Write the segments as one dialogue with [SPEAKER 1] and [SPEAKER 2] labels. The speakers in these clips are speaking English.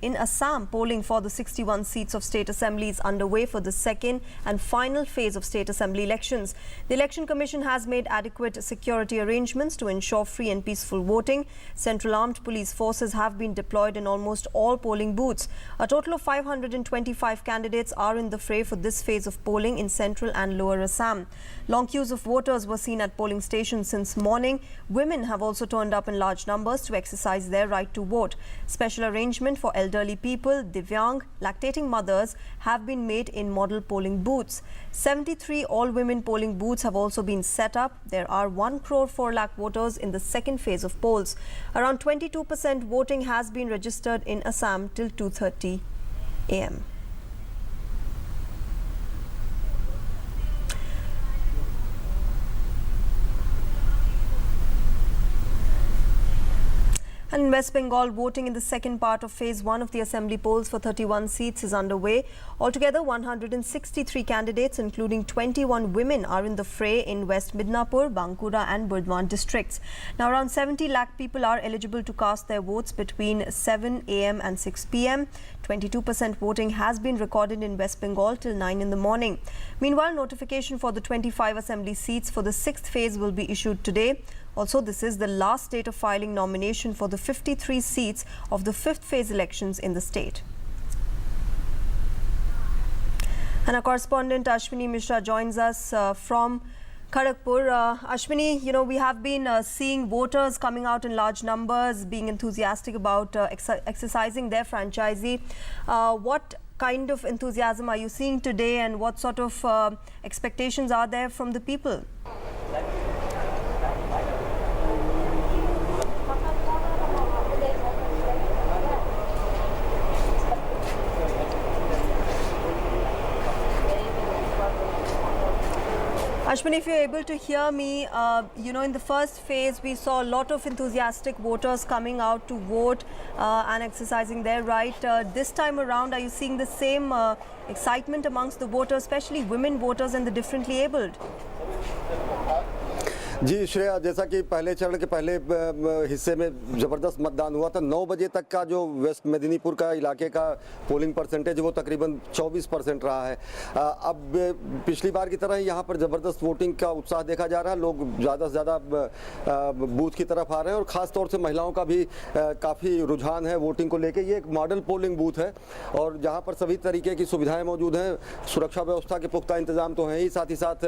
[SPEAKER 1] In Assam, polling for the 61 seats of state assembly is underway for the second and final phase of state assembly elections. The Election Commission has made adequate security arrangements to ensure free and peaceful voting. Central Armed Police Forces have been deployed in almost all polling booths. A total of 525 candidates are in the fray for this phase of polling in central and lower Assam. Long queues of voters were seen at polling stations since morning. Women have also turned up in large numbers to exercise their right to vote. Special arrangement for elderly people, Divyang, lactating mothers have been made in model polling booths. 73 all-women polling booths have also been set up. There are 1 crore 4 lakh voters in the second phase of polls. Around 22% voting has been registered in Assam till 2:30 a.m. And in West Bengal, voting in the second part of phase 1 of the assembly polls for 31 seats is underway. Altogether, 163 candidates, including 21 women, are in the fray in West Midnapur, Bankura and Burdwan districts. Now, around 70 lakh people are eligible to cast their votes between 7 a.m. and 6 p.m. 22% voting has been recorded in West Bengal till 9 in the morning. Meanwhile, notification for the 25 assembly seats for the 6th phase will be issued today. Also, this is the last date of filing nomination for the 53 seats of the 5th phase elections in the state. And our correspondent Ashwini Mishra joins us from Kharagpur. Ashwini, we have been seeing voters coming out in large numbers, being enthusiastic about exercising their franchisee. What kind of enthusiasm are you seeing today, and what sort of expectations are there from the people? Ashwini, if you're able to hear me, in the first phase, we saw a lot of enthusiastic voters coming out to vote and exercising their right. This time around, are you seeing the same excitement amongst the voters, especially women voters and the differently abled?
[SPEAKER 2] जी श्रेया, जैसा कि पहले चरण के पहले हिस्से में ज़बरदस्त मतदान हुआ था। 9 बजे तक का जो वेस्ट मेदिनीपुर का इलाके का पोलिंग परसेंटेज वो तकरीबन 24% रहा है। अब पिछली बार की तरह यहाँ पर ज़बरदस्त वोटिंग का उत्साह देखा जा रहा है। लोग ज़्यादा से ज़्यादा बूथ की तरफ आ रहे हैं और ख़ास तौर से महिलाओं का भी काफ़ी रुझान है वोटिंग को लेके। ये एक मॉडल पोलिंग बूथ है और जहाँ पर सभी तरीके की सुविधाएँ मौजूद हैं। सुरक्षा व्यवस्था के पुख्ता इंतज़ाम तो हैं ही, साथ ही साथ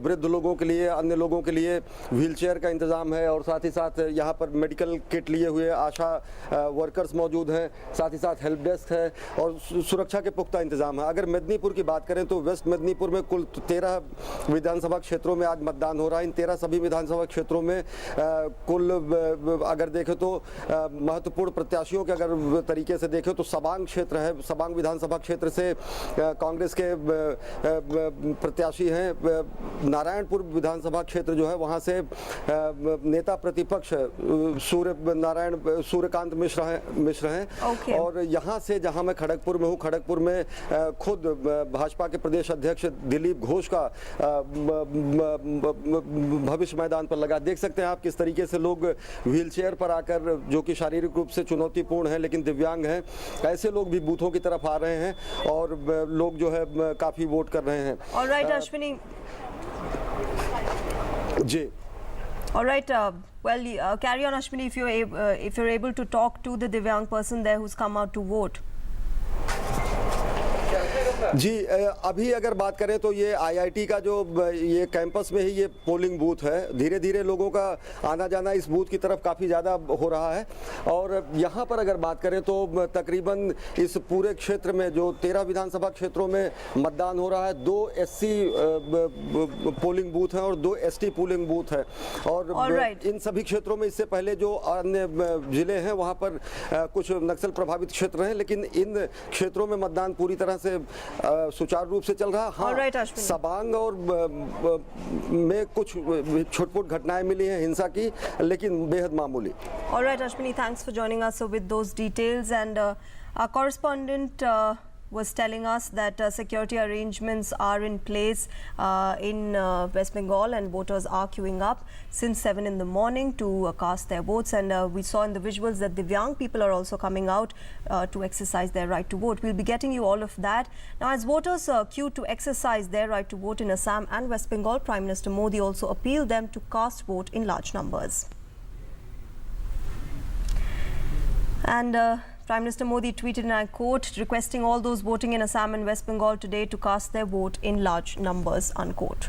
[SPEAKER 2] वृद्ध लोगों के लिए, अन्य लोगों के लिए व्हीलचेयर का इंतज़ाम है और साथ ही साथ यहाँ पर मेडिकल किट लिए हुए आशा वर्कर्स मौजूद हैं, साथ ही साथ हेल्प डेस्क है और सुरक्षा के पुख्ता इंतज़ाम है। अगर मेदिनीपुर की बात करें तो वेस्ट मेदिनीपुर में कुल 13 विधानसभा क्षेत्रों में आज मतदान हो रहा है। इन 13 सभी विधानसभा क्षेत्रों में कुल अगर देखें तो महत्वपूर्ण प्रत्याशियों के अगर तरीके से देखें तो सबांग क्षेत्र है। सबांग विधानसभा क्षेत्र से कांग्रेस के प्रत्याशी हैं। नारायणपुर विधानसभा क्षेत्र जो है वहाँ से नेता प्रतिपक्ष सूर्यकांत मिश्र हैं और यहाँ से जहाँ मैं खड़गपुर में हूँ, खड़गपुर में खुद भाजपा के प्रदेश अध्यक्ष दिलीप घोष का भविष्य मैदान पर लगा। देख सकते हैं आप किस तरीके से लोग व्हीलचेयर पर आकर, जो कि शारीरिक रूप से चुनौतीपूर्ण है लेकिन दिव्यांग हैं, ऐसे लोग भी बूथों की तरफ आ रहे हैं और लोग जो है काफ़ी वोट कर रहे हैं।
[SPEAKER 1] All right, Ashwini.
[SPEAKER 2] Ji.
[SPEAKER 1] All right. Carry on, Ashwini, if you're able to talk to the Divyang person there who's come out to vote.
[SPEAKER 2] जी, अभी अगर बात करें तो ये आईआईटी का जो ये कैंपस में ही ये पोलिंग बूथ है। धीरे धीरे लोगों का आना जाना इस बूथ की तरफ काफ़ी ज़्यादा हो रहा है और यहाँ पर अगर बात करें तो तकरीबन इस पूरे क्षेत्र में जो 13 विधानसभा क्षेत्रों में मतदान हो रहा है, 2 एससी पोलिंग बूथ हैं और 2 एसटी पोलिंग बूथ है और इन सभी क्षेत्रों में इससे पहले जो अन्य ज़िले हैं वहाँ पर कुछ नक्सल प्रभावित क्षेत्र हैं, लेकिन इन क्षेत्रों में मतदान पूरी तरह से सुचारू रूप से चल रहा। हाँ, सबांग और में कुछ छुटपुट घटनाएं मिली हैं हिंसा की, लेकिन बेहद मामूली।
[SPEAKER 1] All right, Ashwini, thanks for joining us with those details, and our correspondent was telling us that security arrangements are in place in West Bengal, and voters are queuing up since 7 in the morning to cast their votes. And we saw in the visuals that Divyang people are also coming out to exercise their right to vote. We'll be getting you all of that. Now, as voters queue to exercise their right to vote in Assam and West Bengal, Prime Minister Modi also appealed them to cast vote in large numbers. And Prime Minister Modi tweeted, and I quote, requesting all those voting in Assam and West Bengal today to cast their vote in large numbers, unquote.